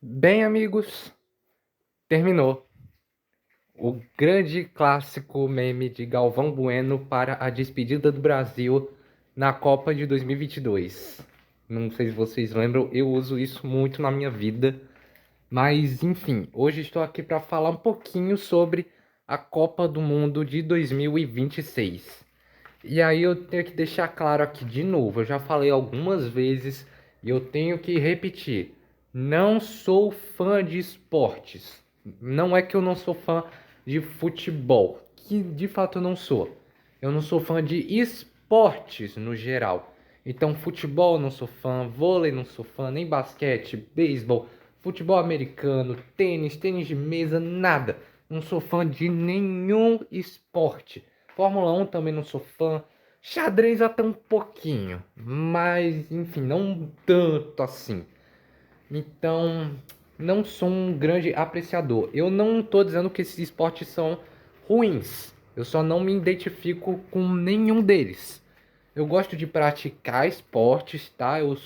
Bem, amigos, terminou o grande clássico meme de Galvão Bueno para a despedida do Brasil na Copa de 2022. Não sei se vocês lembram, eu uso isso muito na minha vida, mas enfim, hoje estou aqui para falar um pouquinho sobre a Copa do Mundo de 2026. E aí eu tenho que deixar claro aqui de novo, eu já falei algumas vezes e eu tenho que repetir. Não sou fã de esportes. Não é que eu não sou fã de futebol, que de fato eu não sou. Eu não sou fã de esportes no geral. Então, futebol não sou fã, vôlei não sou fã, nem basquete, beisebol, futebol americano, tênis de mesa, nada. Não sou fã de nenhum esporte. Fórmula 1 também não sou fã. Xadrez até um pouquinho, mas enfim, não tanto assim. Então, não sou um grande apreciador. Eu não estou dizendo que esses esportes são ruins. Eu só não me identifico com nenhum deles. Eu gosto de praticar esportes, tá? Eu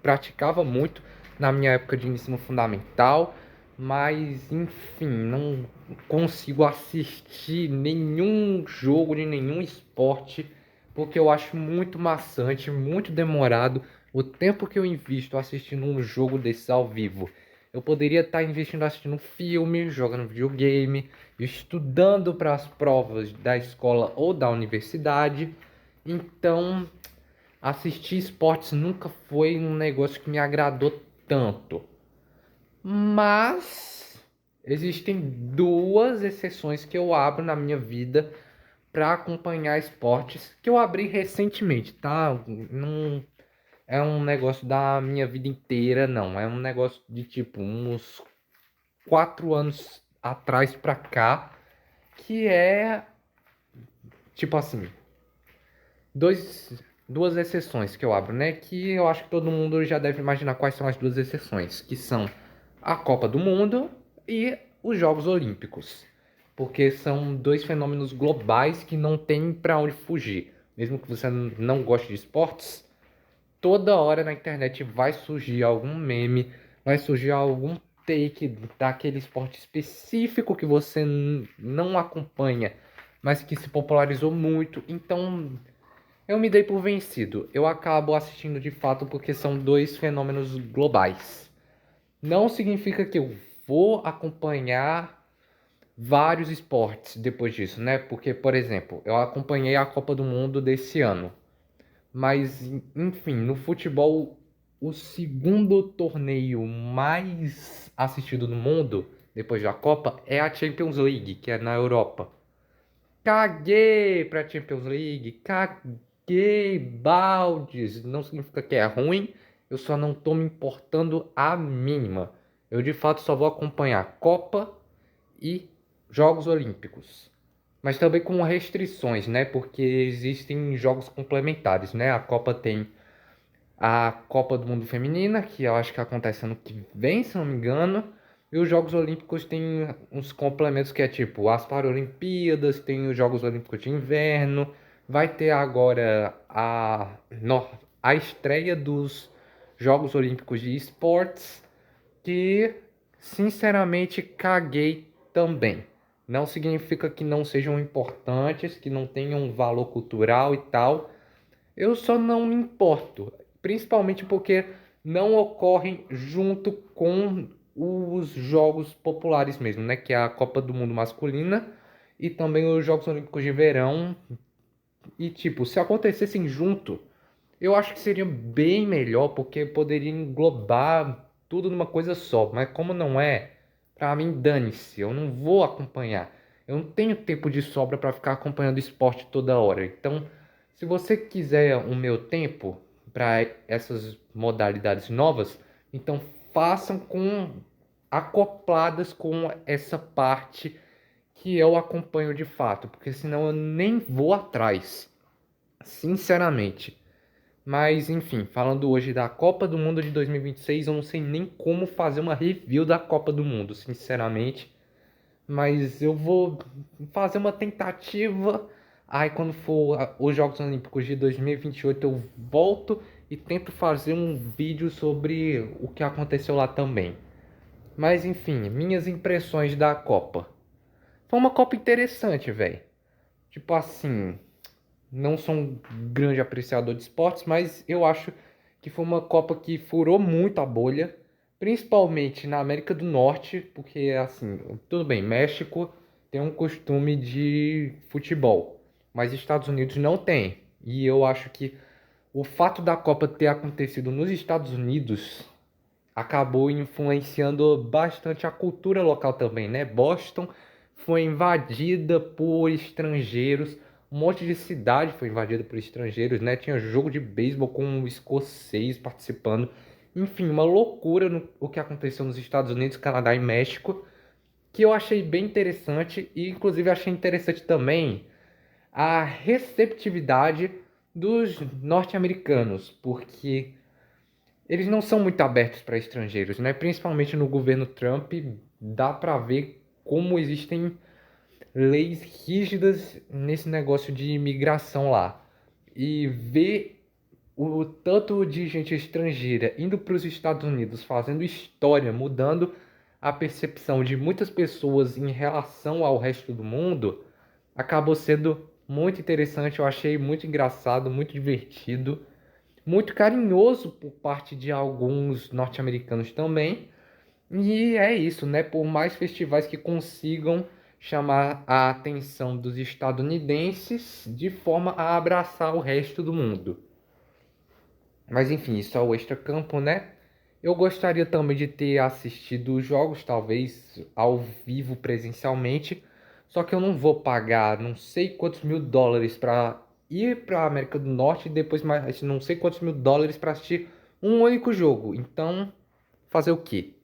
praticava muito na minha época de ensino fundamental, mas enfim, não consigo assistir nenhum jogo de nenhum esporte porque eu acho muito maçante, muito demorado o tempo que eu invisto assistindo um jogo desses ao vivo. Eu poderia estar investindo assistindo um filme, jogando videogame, estudando para as provas da escola ou da universidade. Então, assistir esportes nunca foi um negócio que me agradou tanto. Mas existem duas exceções que eu abro na minha vida para acompanhar esportes que eu abri recentemente, tá? Não é um negócio da minha vida inteira, não. É um negócio de tipo uns 4 anos atrás pra cá, que é tipo assim, duas exceções que eu abro, né? Que eu acho que todo mundo já deve imaginar quais são as duas exceções, que são a Copa do Mundo e os Jogos Olímpicos. Porque são dois fenômenos globais que não tem para onde fugir. Mesmo que você não goste de esportes, toda hora na internet vai surgir algum meme, vai surgir algum take daquele esporte específico que você não acompanha, mas que se popularizou muito. Então, eu me dei por vencido. Eu acabo assistindo de fato porque são dois fenômenos globais. Não significa que eu vou acompanhar vários esportes depois disso, né? Porque, por exemplo, eu acompanhei a Copa do Mundo desse ano. Mas, enfim, no futebol, o segundo torneio mais assistido no mundo, depois da Copa, é a Champions League, que é na Europa. Caguei pra Champions League, caguei baldes. Não significa que é ruim, eu só não tô me importando a mínima. Eu de fato só vou acompanhar Copa e Jogos Olímpicos. Mas também com restrições, né? Porque existem jogos complementares, né? A Copa tem a Copa do Mundo Feminina, que eu acho que acontece ano que vem, se não me engano. E os Jogos Olímpicos têm uns complementos que é tipo as Paralimpíadas, tem os Jogos Olímpicos de Inverno. Vai ter agora a estreia dos Jogos Olímpicos de Esportes, que sinceramente caguei também. Não significa que não sejam importantes, que não tenham um valor cultural e tal. Eu só não me importo, principalmente porque não ocorrem junto com os jogos populares mesmo, né? Que é a Copa do Mundo masculina e também os Jogos Olímpicos de Verão. E tipo, se acontecessem junto, eu acho que seria bem melhor, porque poderia englobar tudo numa coisa só. Mas como não é, pra mim dane-se, eu não vou acompanhar. Eu não tenho tempo de sobra pra ficar acompanhando esporte toda hora. Então, se você quiser o meu tempo para essas modalidades novas, então façam com acopladas com essa parte que eu acompanho de fato, porque senão eu nem vou atrás, sinceramente. Mas enfim, falando hoje da Copa do Mundo de 2026, eu não sei nem como fazer uma review da Copa do Mundo, sinceramente. Mas eu vou fazer uma tentativa. Aí quando for os Jogos Olímpicos de 2028 eu volto e tento fazer um vídeo sobre o que aconteceu lá também. Mas enfim, minhas impressões da Copa. Foi uma Copa interessante, velho. Tipo assim, não sou um grande apreciador de esportes, mas eu acho que foi uma Copa que furou muito a bolha, principalmente na América do Norte, porque assim, tudo bem, México tem um costume de futebol, mas Estados Unidos não tem. E eu acho que o fato da Copa ter acontecido nos Estados Unidos acabou influenciando bastante a cultura local também, né? Boston foi invadida por estrangeiros, um monte de cidade foi invadida por estrangeiros, né? Tinha jogo de beisebol com um escocês participando. Enfim, uma loucura o que aconteceu nos Estados Unidos, Canadá e México, que eu achei bem interessante e inclusive achei interessante também a receptividade dos norte-americanos, porque eles não são muito abertos para estrangeiros, né? Principalmente no governo Trump, dá para ver como existem leis rígidas nesse negócio de imigração lá. E ver o tanto de gente estrangeira indo para os Estados Unidos, fazendo história, mudando a percepção de muitas pessoas em relação ao resto do mundo, acabou sendo muito interessante. Eu achei muito engraçado, muito divertido, muito carinhoso por parte de alguns norte-americanos também. E é isso, né? Por mais festivais que consigam chamar a atenção dos estadunidenses de forma a abraçar o resto do mundo. Mas enfim, isso é o extracampo, né? Eu gostaria também de ter assistido os jogos, talvez ao vivo presencialmente, só que eu não vou pagar não sei quantos mil dólares para ir para a América do Norte e depois mais não sei quantos mil dólares para assistir um único jogo. Então, fazer o quê?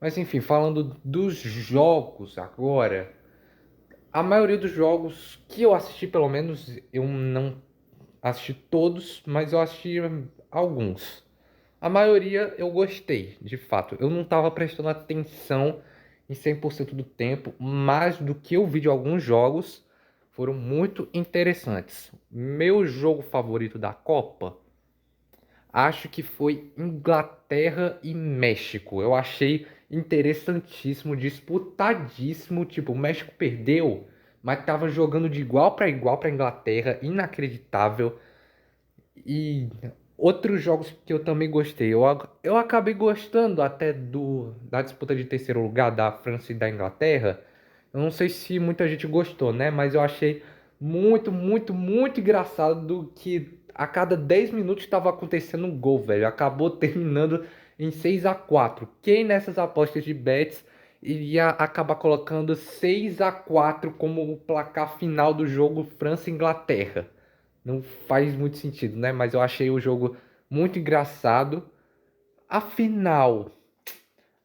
Mas enfim, falando dos jogos agora, a maioria dos jogos que eu assisti, pelo menos, eu não assisti todos, mas eu assisti alguns. A maioria eu gostei, de fato. Eu não estava prestando atenção em 100% do tempo, mas do que eu vi de alguns jogos foram muito interessantes. Meu jogo favorito da Copa, acho que foi Inglaterra e México. Eu achei interessantíssimo, disputadíssimo. Tipo, o México perdeu, mas estava jogando de igual para Inglaterra, inacreditável. E outros jogos que eu também gostei. Eu acabei gostando até da disputa de terceiro lugar da França e da Inglaterra. Eu não sei se muita gente gostou, né? Mas eu achei muito, muito, muito engraçado que a cada 10 minutos estava acontecendo um gol, velho. Acabou terminando em 6-4. Quem nessas apostas de bets iria acabar colocando 6-4 como o placar final do jogo França e Inglaterra? Não faz muito sentido, né? Mas eu achei o jogo muito engraçado. Afinal,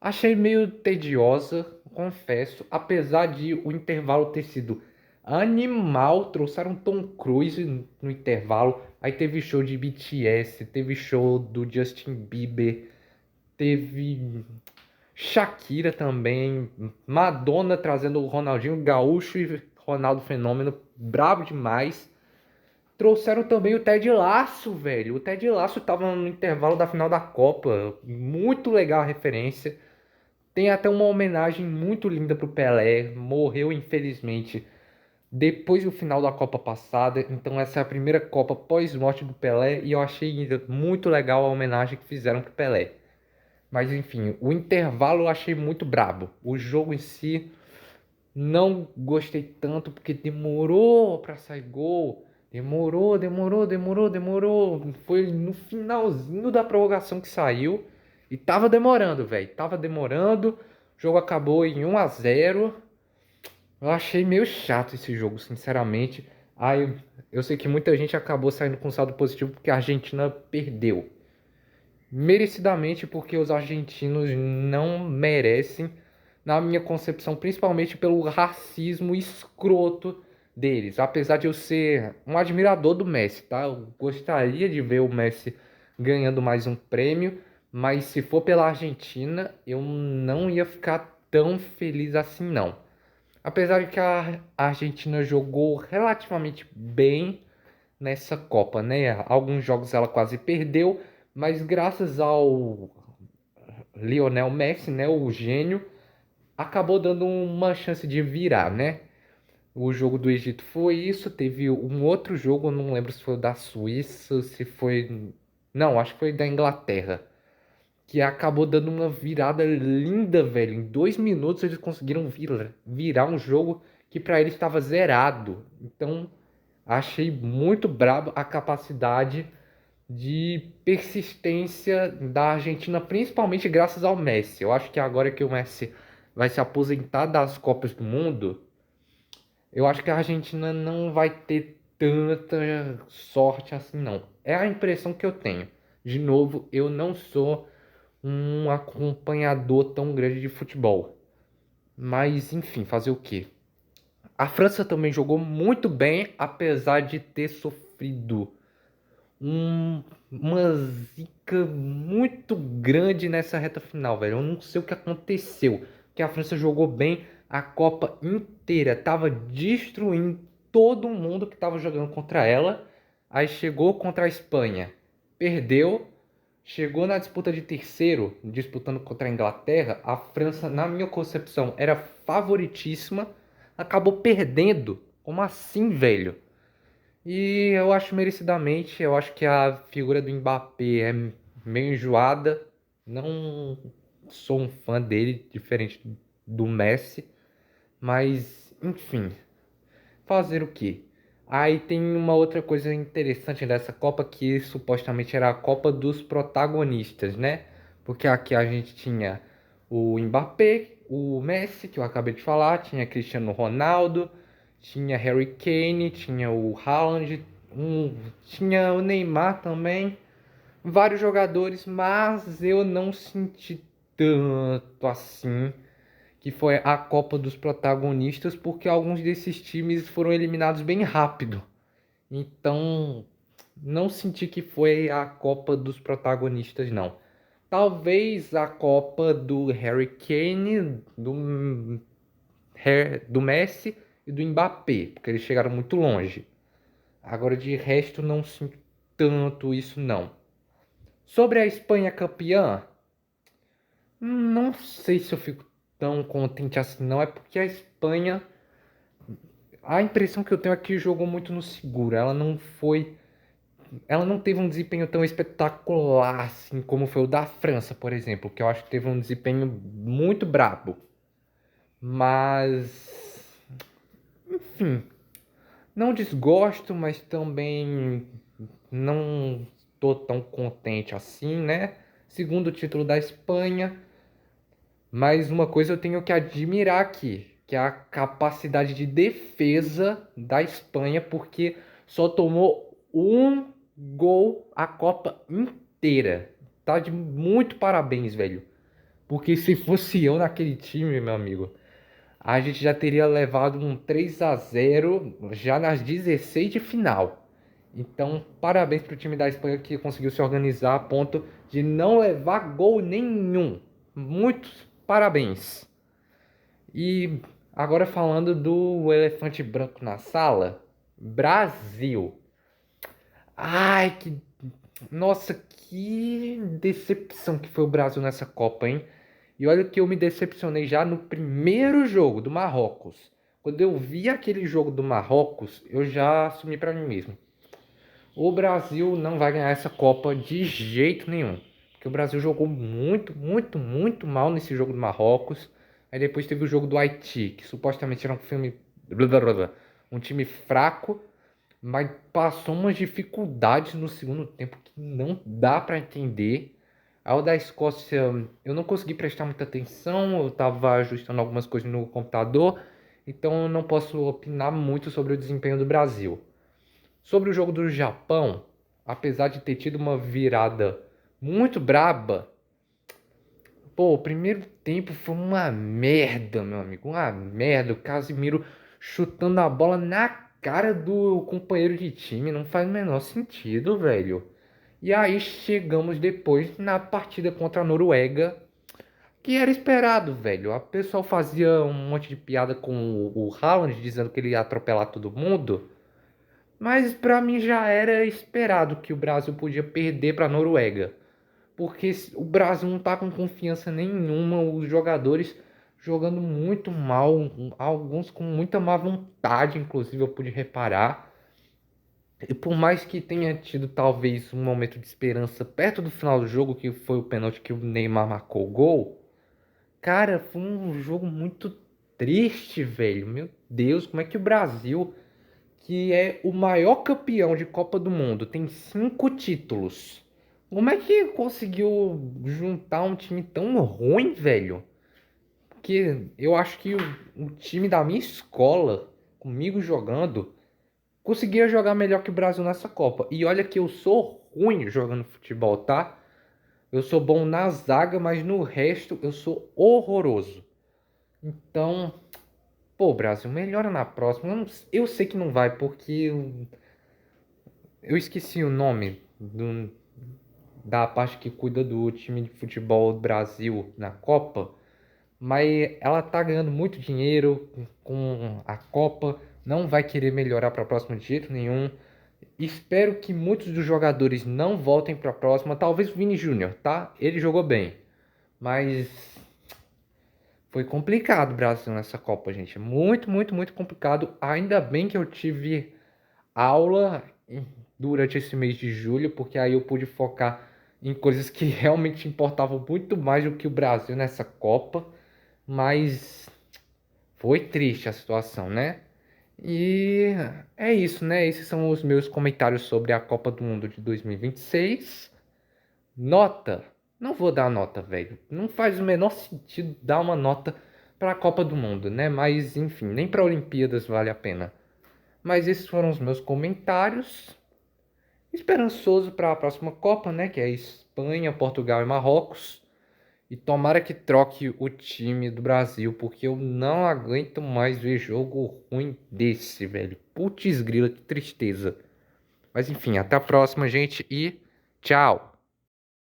achei meio tediosa, confesso, apesar de o intervalo ter sido animal. Trouxeram Tom Cruise no intervalo, aí teve show de BTS, teve show do Justin Bieber, teve Shakira também, Madonna trazendo o Ronaldinho Gaúcho e Ronaldo Fenômeno, brabo demais. Trouxeram também o Ted Lasso, velho. O Ted Lasso tava no intervalo da final da Copa. Muito legal a referência. Tem até uma homenagem muito linda pro Pelé. Morreu, infelizmente, depois do final da Copa passada. Então essa é a primeira Copa pós-morte do Pelé. E eu achei ainda muito legal a homenagem que fizeram pro Pelé. Mas enfim, o intervalo eu achei muito brabo. O jogo em si não gostei tanto porque demorou pra sair gol. Demorou. Foi no finalzinho da prorrogação que saiu. E tava demorando, velho. Tava demorando. O jogo acabou em 1-0. Eu achei meio chato esse jogo, sinceramente. Aí eu sei que muita gente acabou saindo com saldo positivo porque a Argentina perdeu. Merecidamente porque os argentinos não merecem, na minha concepção, principalmente pelo racismo escroto deles. Apesar de eu ser um admirador do Messi, tá? Eu gostaria de ver o Messi ganhando mais um prêmio, mas se for pela Argentina, eu não ia ficar tão feliz assim, não. Apesar de que a Argentina jogou relativamente bem nessa Copa, né? Alguns jogos ela quase perdeu, mas graças ao Lionel Messi, né, o gênio, acabou dando uma chance de virar, né? O jogo do Egito foi isso, teve um outro jogo, eu não lembro se foi o da Suíça, se foi... Não, acho que foi da Inglaterra, que acabou dando uma virada linda, velho. Em 2 minutos eles conseguiram virar um jogo que pra eles estava zerado. Então, achei muito brabo a capacidade de persistência da Argentina, principalmente graças ao Messi. Eu acho que agora que o Messi vai se aposentar das Copas do Mundo, eu acho que a Argentina não vai ter tanta sorte assim, não. É a impressão que eu tenho. De novo, eu não sou um acompanhador tão grande de futebol. Mas, enfim, fazer o quê? A França também jogou muito bem, apesar de ter sofrido uma zica muito grande nessa reta final, velho. Eu não sei o que aconteceu. Que a França jogou bem a Copa inteira, tava destruindo todo mundo que tava jogando contra ela. Aí chegou contra a Espanha, perdeu. Chegou na disputa de terceiro, disputando contra a Inglaterra. A França, na minha concepção, era favoritíssima. Acabou perdendo. Como assim, velho? E eu acho merecidamente, eu acho que a figura do Mbappé é meio enjoada. Não sou um fã dele, diferente do Messi. Mas, enfim, fazer o quê? Aí tem uma outra coisa interessante dessa Copa que supostamente era a Copa dos protagonistas, né? Porque aqui a gente tinha o Mbappé, o Messi, que eu acabei de falar, tinha Cristiano Ronaldo, tinha Harry Kane, tinha o Haaland, tinha o Neymar também, vários jogadores, mas eu não senti tanto assim que foi a Copa dos Protagonistas, porque alguns desses times foram eliminados bem rápido. Então, não senti que foi a Copa dos Protagonistas, não. Talvez a Copa do Harry Kane, do Messi e do Mbappé, porque eles chegaram muito longe. Agora, de resto, não sinto tanto isso, não. Sobre a Espanha campeã, não sei se eu fico tão contente assim, não. É porque a Espanha, a impressão que eu tenho é que jogou muito no seguro. Ela não teve um desempenho tão espetacular assim como foi o da França, por exemplo, que eu acho que teve um desempenho muito brabo. Mas, enfim, não desgosto, mas também não tô tão contente assim, né? Segundo título da Espanha, mas uma coisa eu tenho que admirar aqui, que é a capacidade de defesa da Espanha, porque só tomou um gol a Copa inteira. Tá de muito parabéns, velho. Porque se fosse eu naquele time, meu amigo, a gente já teria levado um 3-0 já nas 16 de final. Então, parabéns pro time da Espanha que conseguiu se organizar a ponto de não levar gol nenhum. Muitos parabéns. E agora falando do elefante branco na sala, Brasil. Ai, que nossa, que decepção que foi o Brasil nessa Copa, hein? E olha que eu me decepcionei já no primeiro jogo do Marrocos. Quando eu vi aquele jogo do Marrocos, eu já assumi pra mim mesmo. O Brasil não vai ganhar essa Copa de jeito nenhum. Porque o Brasil jogou muito, muito, muito mal nesse jogo do Marrocos. Aí depois teve o jogo do Haiti, que supostamente era um filme. Um time fraco, mas passou umas dificuldades no segundo tempo que não dá pra entender. Ao da Escócia, eu não consegui prestar muita atenção, eu estava ajustando algumas coisas no computador, então eu não posso opinar muito sobre o desempenho do Brasil. Sobre o jogo do Japão, apesar de ter tido uma virada muito braba, pô, o primeiro tempo foi uma merda, meu amigo, uma merda. O Casimiro chutando a bola na cara do companheiro de time, não faz o menor sentido, velho. E aí chegamos depois na partida contra a Noruega, que era esperado, velho. A pessoa fazia um monte de piada com o Haaland, dizendo que ele ia atropelar todo mundo. Mas pra mim já era esperado que o Brasil podia perder pra Noruega. porque o Brasil não tá com confiança nenhuma, os jogadores jogando muito mal, alguns com muita má vontade, inclusive eu pude reparar. E por mais que tenha tido talvez um momento de esperança perto do final do jogo, que foi o pênalti que o Neymar marcou o gol, cara, foi um jogo muito triste, velho. Meu Deus, como é que o Brasil, que é o maior campeão de Copa do Mundo, tem 5 títulos? Como é que conseguiu juntar um time tão ruim, velho? Porque eu acho que o time da minha escola, comigo jogando, conseguia jogar melhor que o Brasil nessa Copa. E olha que eu sou ruim jogando futebol, tá? Eu sou bom na zaga, mas no resto eu sou horroroso. Então, pô, Brasil, melhora na próxima. Eu sei que não vai, porque eu esqueci o nome da parte que cuida do time de futebol do Brasil na Copa. Mas ela tá ganhando muito dinheiro com a Copa. Não vai querer melhorar para a próxima de jeito nenhum. Espero que muitos dos jogadores não voltem para a próxima. Talvez o Vini Júnior, tá? Ele jogou bem. Mas foi complicado o Brasil nessa Copa, gente. Muito, muito, muito complicado. Ainda bem que eu tive aula durante esse mês de julho, porque aí eu pude focar em coisas que realmente importavam muito mais do que o Brasil nessa Copa. Mas foi triste a situação, né? E é isso, né? Esses são os meus comentários sobre a Copa do Mundo de 2026. Nota? Não vou dar nota, velho. Não faz o menor sentido dar uma nota para a Copa do Mundo, né? Mas enfim, nem para Olimpíadas vale a pena. Mas esses foram os meus comentários. Esperançoso para a próxima Copa, né? Que é Espanha, Portugal e Marrocos. E tomara que troque o time do Brasil, porque eu não aguento mais ver jogo ruim desse, velho. Putz grila, que tristeza. Mas enfim, até a próxima, gente, e tchau!